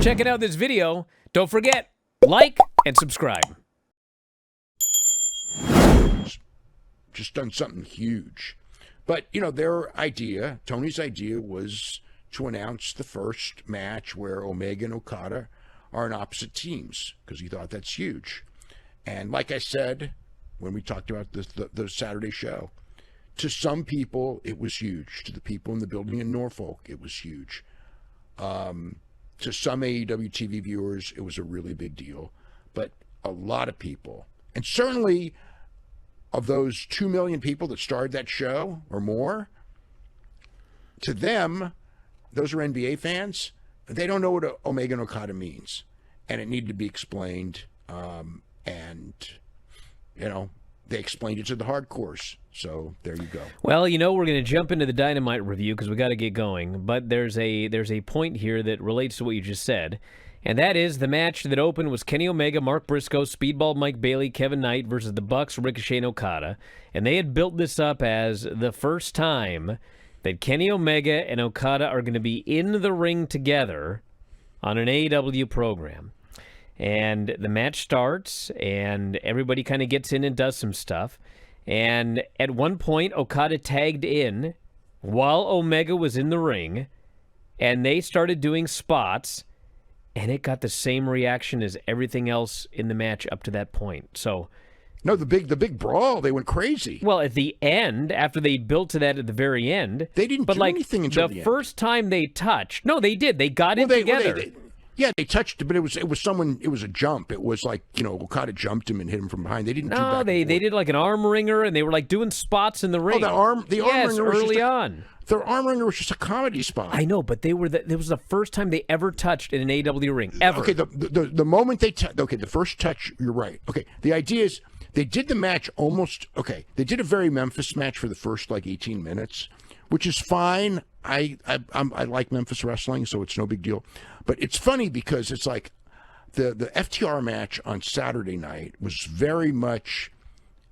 checking out this video. Don't forget, like and subscribe. Just done something huge. But, Tony's idea was to announce the first match where Omega and Okada are in opposite teams, because he thought that's huge. And like I said, when we talked about the Saturday show, to some people, it was huge. To the people in the building in Norfolk, it was huge. To some AEW TV viewers, it was a really big deal. But a lot of people, and certainly of those 2 million people that started that show or more, to them, those are NBA fans, they don't know what Omega and Okada means. And it needed to be explained. They explained it to the hardcores. So there you go. Well, we're going to jump into the Dynamite review because we got to get going. But there's a point here that relates to what you just said. And that is the match that opened was Kenny Omega, Mark Briscoe, Speedball Mike Bailey, Kevin Knight versus the Bucks, Ricochet, and Okada. And they had built this up as the first time that Kenny Omega and Okada are going to be in the ring together on an AEW program. And the match starts, and everybody kind of gets in and does some stuff. And at one point, Okada tagged in while Omega was in the ring, and they started doing spots, and it got the same reaction as everything else in the match up to that point. So, no, the big brawl, they went crazy. Well, at the end, after they built to that at the very end, they didn't do anything until the first time they touched. No, they did. They got in together. Yeah, they touched, but it was a jump. It was like, Okada jumped him and hit him from behind. They didn't do back and forth. They did like an arm wringer, and they were like doing spots in the ring. Oh, the arm ringer was early on. Their arm ringer was just a comedy spot. I know, but it was the first time they ever touched in an AEW ring, ever. Okay, the moment they the first touch, you're right. Okay, the idea is they did the match they did a very Memphis match for the first 18 minutes, which is fine. I like Memphis wrestling, so it's no big deal. But it's funny because it's like the FTR match on Saturday night was very much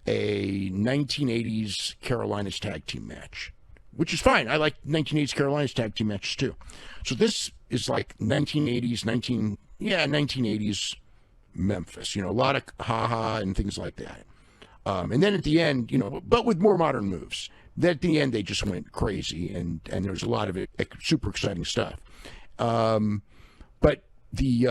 a 1980s Carolinas tag team match, which is fine. I like 1980s Carolinas tag team matches too. So this is like 1980s Memphis. A lot of ha-ha and things like that. And then at the end, but with more modern moves. Then at the end, they just went crazy, and there's a lot of super exciting stuff. But they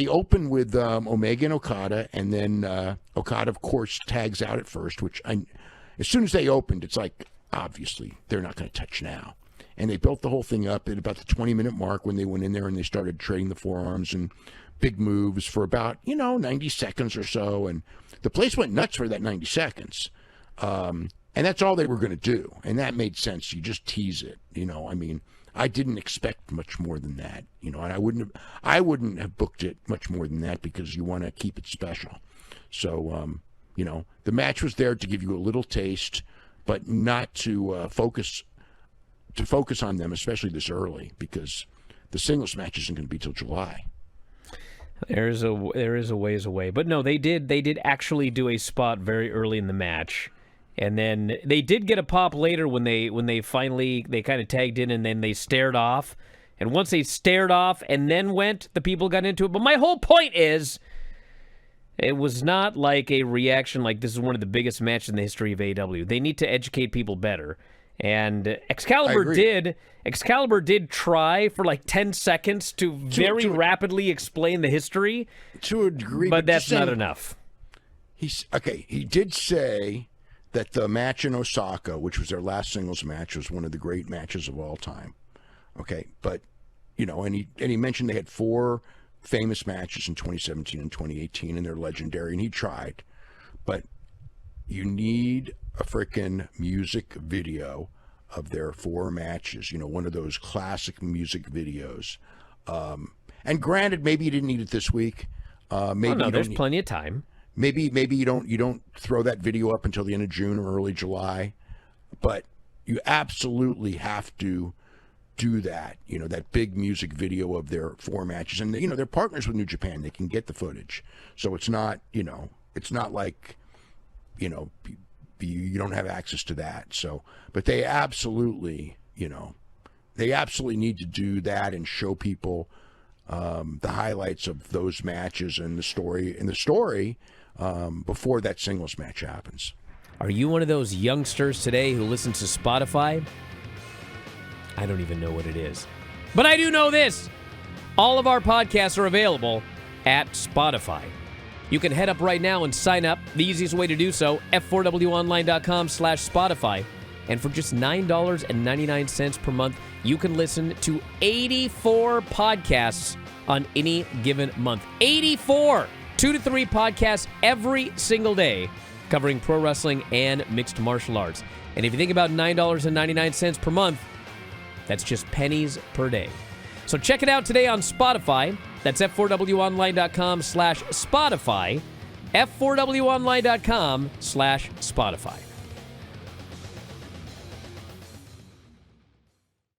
open with Omega and Okada, and then Okada, of course, tags out at first, as soon as they opened, it's like, obviously, they're not going to touch now. And they built the whole thing up at about the 20-minute mark when they went in there and they started trading the forearms and big moves for about, 90 seconds or so. And the place went nuts for that 90 seconds. And that's all they were going to do. And that made sense. You just tease it. I didn't expect much more than that. And I wouldn't have booked it much more than that because you want to keep it special. So, the match was there to give you a little taste, but not to focus on them, especially this early, because the singles match isn't going to be till July. There is a ways away. But no, they did actually do a spot very early in the match. And then they did get a pop later when they finally kind of tagged in and then they stared off. And once they stared off and then went, the people got into it. But my whole point is, it was not like a reaction like this is one of the biggest matches in the history of AEW. They need to educate people better. And Excalibur did try for 10 seconds to very rapidly explain the history. To a degree. But that's not enough. He did say that the match in Osaka, which was their last singles match, was one of the great matches of all time. Okay, but, and he mentioned they had 4 famous matches in 2017 and 2018, and they're legendary, and he tried. But you need a frickin' music video of their 4 matches, one of those classic music videos. And granted, maybe you didn't need it this week. There's plenty of time. Maybe you don't throw that video up until the end of June or early July, but you absolutely have to do that. That big music video of their 4 matches, and they're partners with New Japan. They can get the footage, so it's not like you don't have access to that. So, but they absolutely need to do that and show people the highlights of those matches and the story before that singles match happens. Are you one of those youngsters today who listens to Spotify? I don't even know what it is. But I do know this. All of our podcasts are available at Spotify. You can head up right now and sign up. The easiest way to do so, f4wonline.com/Spotify. And for just $9.99 per month, you can listen to 84 podcasts on any given month. 84! 2 to 3 podcasts every single day covering pro wrestling and mixed martial arts. And if you think about $9.99 per month, that's just pennies per day. So check it out today on Spotify. That's f4wonline.com/Spotify. f4wonline.com/Spotify.